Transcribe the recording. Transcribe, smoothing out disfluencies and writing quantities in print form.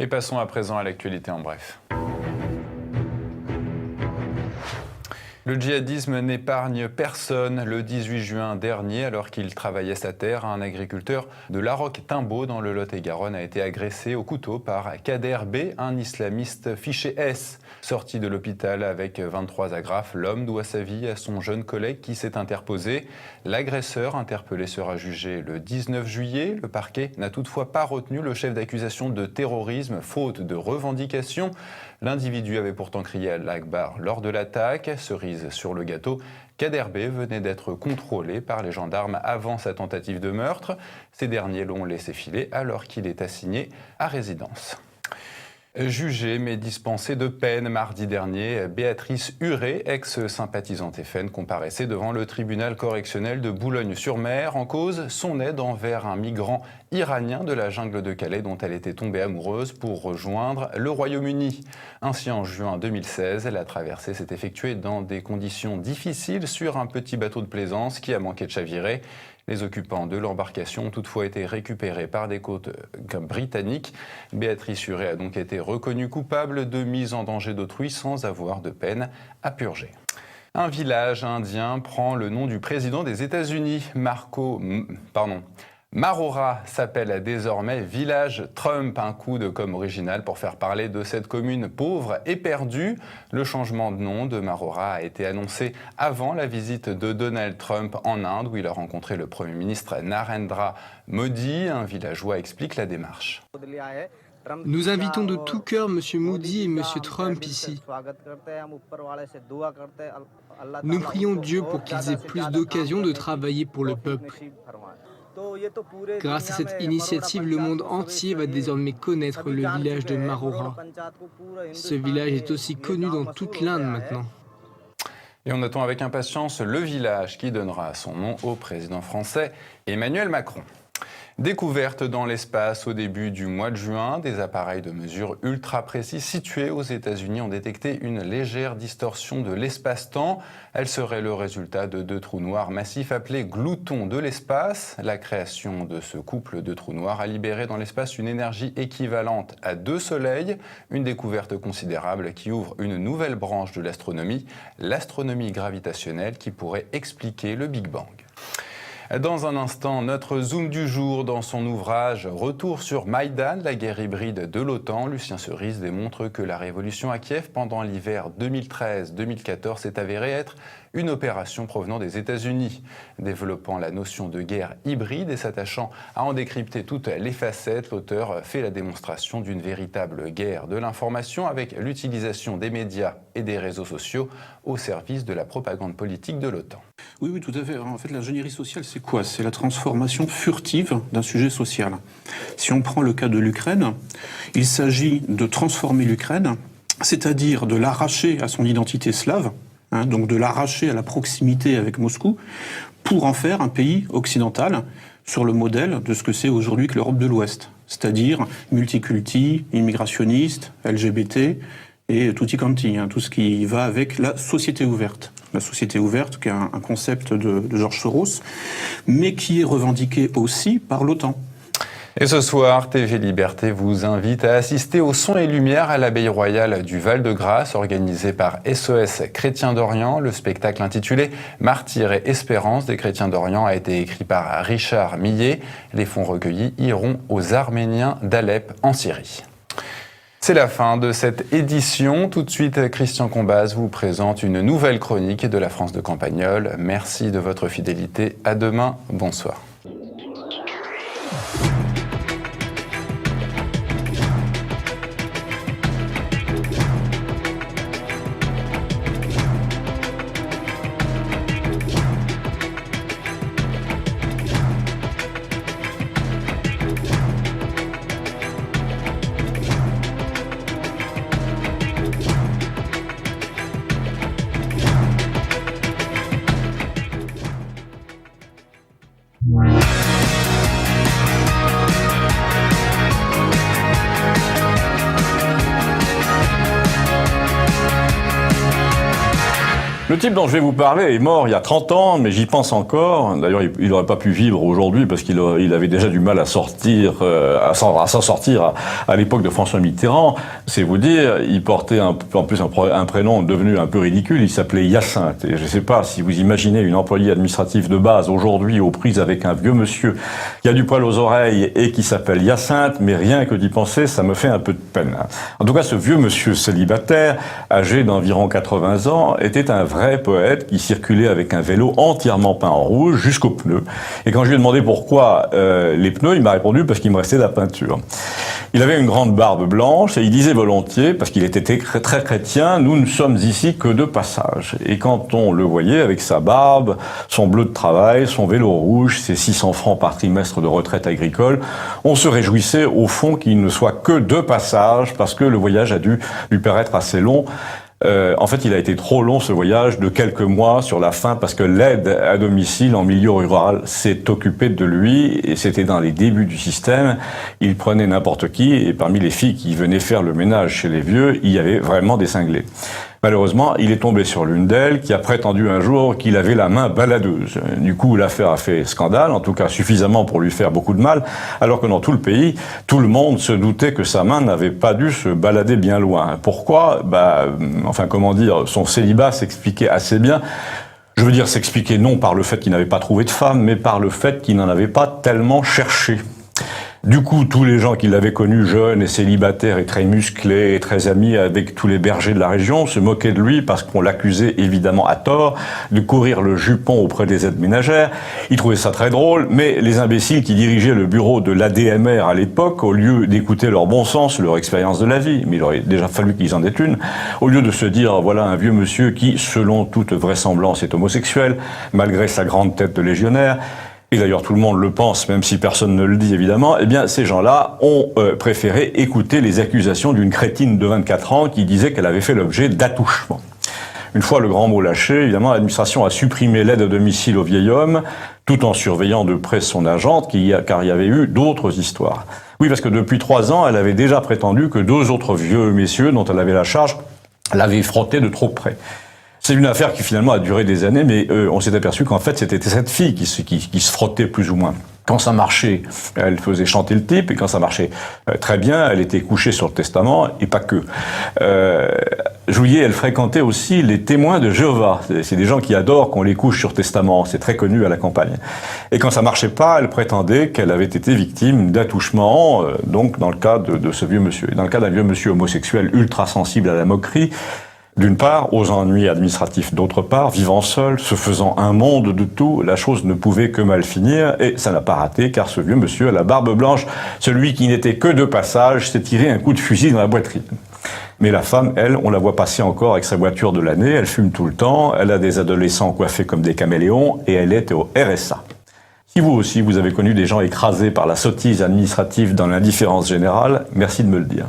Et passons à présent à l'actualité en bref. Le djihadisme n'épargne personne. Le 18 juin dernier, alors qu'il travaillait sa terre, un agriculteur de Laroque-Timbaud dans le Lot-et-Garonne a été agressé au couteau par Kader B, un islamiste fiché S. Sorti de l'hôpital avec 23 agrafes, l'homme doit sa vie à son jeune collègue qui s'est interposé. L'agresseur interpellé sera jugé le 19 juillet. Le parquet n'a toutefois pas retenu le chef d'accusation de terrorisme, faute de revendications. L'individu avait pourtant crié Allah Akbar lors de l'attaque. Cerise sur le gâteau, Kader B venait d'être contrôlé par les gendarmes avant sa tentative de meurtre. Ces derniers l'ont laissé filer alors qu'il est assigné à résidence. Jugée mais dispensée de peine mardi dernier, Béatrice Huré, ex-sympathisante FN, comparaissait devant le tribunal correctionnel de Boulogne-sur-Mer. En cause, son aide envers un migrant iranien de la jungle de Calais dont elle était tombée amoureuse pour rejoindre le Royaume-Uni. Ainsi, en juin 2016, la traversée s'est effectuée dans des conditions difficiles sur un petit bateau de plaisance qui a manqué de chavirer. Les occupants de l'embarcation ont toutefois été récupérés par des côtes britanniques. Béatrice Huré a donc été reconnue coupable de mise en danger d'autrui sans avoir de peine à purger. Un village indien prend le nom du président des États-Unis, Marora s'appelle désormais Village Trump, un coup de com' original pour faire parler de cette commune pauvre et perdue. Le changement de nom de Marora a été annoncé avant la visite de Donald Trump en Inde, où il a rencontré le Premier ministre Narendra Modi. Un villageois explique la démarche. Nous invitons de tout cœur M. Modi et M. Trump ici. Nous prions Dieu pour qu'ils aient plus d'occasions de travailler pour le peuple. Grâce à cette initiative, le monde entier va désormais connaître le village de Marora. Ce village est aussi connu dans toute l'Inde maintenant. Et on attend avec impatience le village qui donnera son nom au président français Emmanuel Macron. Découverte dans l'espace au début du mois de juin, des appareils de mesure ultra précis situés aux États-Unis ont détecté une légère distorsion de l'espace-temps. Elle serait le résultat de deux trous noirs massifs appelés gloutons de l'espace. La création de ce couple de trous noirs a libéré dans l'espace une énergie équivalente à 2 soleils, une découverte considérable qui ouvre une nouvelle branche de l'astronomie gravitationnelle qui pourrait expliquer le Big Bang. Dans un instant, notre zoom du jour dans son ouvrage « Retour sur Maïdan, la guerre hybride de l'OTAN », Lucien Cerise démontre que la révolution à Kiev pendant l'hiver 2013-2014 s'est avérée être une opération provenant des États-Unis. Développant la notion de guerre hybride et s'attachant à en décrypter toutes les facettes, l'auteur fait la démonstration d'une véritable guerre de l'information avec l'utilisation des médias et des réseaux sociaux au service de la propagande politique de l'OTAN. Oui, tout à fait. En fait, l'ingénierie sociale, c'est quoi? C'est la transformation furtive d'un sujet social. Si on prend le cas de l'Ukraine, il s'agit de transformer l'Ukraine, c'est-à-dire de l'arracher à son identité slave, donc de l'arracher à la proximité avec Moscou, pour en faire un pays occidental sur le modèle de ce que c'est aujourd'hui que l'Europe de l'Ouest, c'est-à-dire multiculti, immigrationniste, LGBT et tutti quanti, tout ce qui va avec la société ouverte. La société ouverte, qui est un concept de Georges Soros, mais qui est revendiqué aussi par l'OTAN. Et ce soir, TV Liberté vous invite à assister au Son et Lumière à l'Abbaye Royale du Val-de-Grâce, organisé par SOS Chrétiens d'Orient. Le spectacle intitulé « Martyrs et espérance des chrétiens d'Orient » a été écrit par Richard Millet. Les fonds recueillis iront aux Arméniens d'Alep en Syrie. C'est la fin de cette édition. Tout de suite, Christian Combaz vous présente une nouvelle chronique de la France de Campagnole. Merci de votre fidélité. À demain. Bonsoir. Le type dont je vais vous parler est mort il y a 30 ans, mais j'y pense encore. D'ailleurs, il n'aurait pas pu vivre aujourd'hui parce qu'il avait déjà du mal à sortir, à s'en sortir à l'époque de François Mitterrand. C'est vous dire, il portait en plus un prénom devenu un peu ridicule. Il s'appelait Hyacinthe. Et je ne sais pas si vous imaginez une employée administrative de base aujourd'hui aux prises avec un vieux monsieur qui a du poil aux oreilles et qui s'appelle Hyacinthe, mais rien que d'y penser, ça me fait un peu de peine. En tout cas, ce vieux monsieur célibataire, âgé d'environ 80 ans, était un vrai poète qui circulait avec un vélo entièrement peint en rouge jusqu'aux pneus. Et quand je lui ai demandé pourquoi les pneus, il m'a répondu parce qu'il me restait de la peinture. Il avait une grande barbe blanche et il disait volontiers, parce qu'il était très chrétien, nous ne sommes ici que de passage. Et quand on le voyait avec sa barbe, son bleu de travail, son vélo rouge, ses 600 francs par trimestre de retraite agricole, on se réjouissait au fond qu'il ne soit que de passage parce que le voyage a dû lui paraître assez long. En fait, il a été trop long ce voyage de quelques mois sur la fin parce que l'aide à domicile en milieu rural s'est occupée de lui et c'était dans les débuts du système. Il prenait n'importe qui et parmi les filles qui venaient faire le ménage chez les vieux, il y avait vraiment des cinglés. Malheureusement, il est tombé sur l'une d'elles qui a prétendu un jour qu'il avait la main baladeuse. Du coup, l'affaire a fait scandale, en tout cas suffisamment pour lui faire beaucoup de mal, alors que dans tout le pays, tout le monde se doutait que sa main n'avait pas dû se balader bien loin. Pourquoi ? Son célibat s'expliquait assez bien. Je veux dire, s'expliquer non par le fait qu'il n'avait pas trouvé de femme, mais par le fait qu'il n'en avait pas tellement cherché. Du coup, tous les gens qui l'avaient connu jeune et célibataire et très musclé et très ami avec tous les bergers de la région se moquaient de lui parce qu'on l'accusait évidemment à tort de courir le jupon auprès des aides ménagères. Ils trouvaient ça très drôle, mais les imbéciles qui dirigeaient le bureau de l'ADMR à l'époque, au lieu d'écouter leur bon sens, leur expérience de la vie, mais il aurait déjà fallu qu'ils en aient une, au lieu de se dire, voilà un vieux monsieur qui, selon toute vraisemblance, est homosexuel, malgré sa grande tête de légionnaire, et d'ailleurs tout le monde le pense, même si personne ne le dit évidemment, eh bien ces gens-là ont préféré écouter les accusations d'une crétine de 24 ans qui disait qu'elle avait fait l'objet d'attouchements. Une fois le grand mot lâché, évidemment, l'administration a supprimé l'aide à domicile au vieil homme, tout en surveillant de près son agente, car il y avait eu d'autres histoires. Oui, parce que depuis 3 ans, elle avait déjà prétendu que 2 autres vieux messieurs dont elle avait la charge l'avaient frotté de trop près. C'est une affaire qui finalement a duré des années, mais on s'est aperçu qu'en fait c'était cette fille qui se frottait plus ou moins. Quand ça marchait, elle faisait chanter le type, et quand ça marchait très bien, elle était couchée sur le testament, et pas que. Jouillet, elle fréquentait aussi les témoins de Jéhovah. C'est des gens qui adorent qu'on les couche sur testament, c'est très connu à la campagne. Et quand ça marchait pas, elle prétendait qu'elle avait été victime d'attouchement, donc dans le cas de ce vieux monsieur. Et dans le cas d'un vieux monsieur homosexuel ultra sensible à la moquerie, d'une part, aux ennuis administratifs d'autre part, vivant seul, se faisant un monde de tout, la chose ne pouvait que mal finir, et ça n'a pas raté, car ce vieux monsieur à la barbe blanche, celui qui n'était que de passage, s'est tiré un coup de fusil dans la boiterie. Mais la femme, elle, on la voit passer encore avec sa voiture de l'année, elle fume tout le temps, elle a des adolescents coiffés comme des caméléons, et elle est au RSA. Si vous aussi, vous avez connu des gens écrasés par la sottise administrative dans l'indifférence générale, merci de me le dire.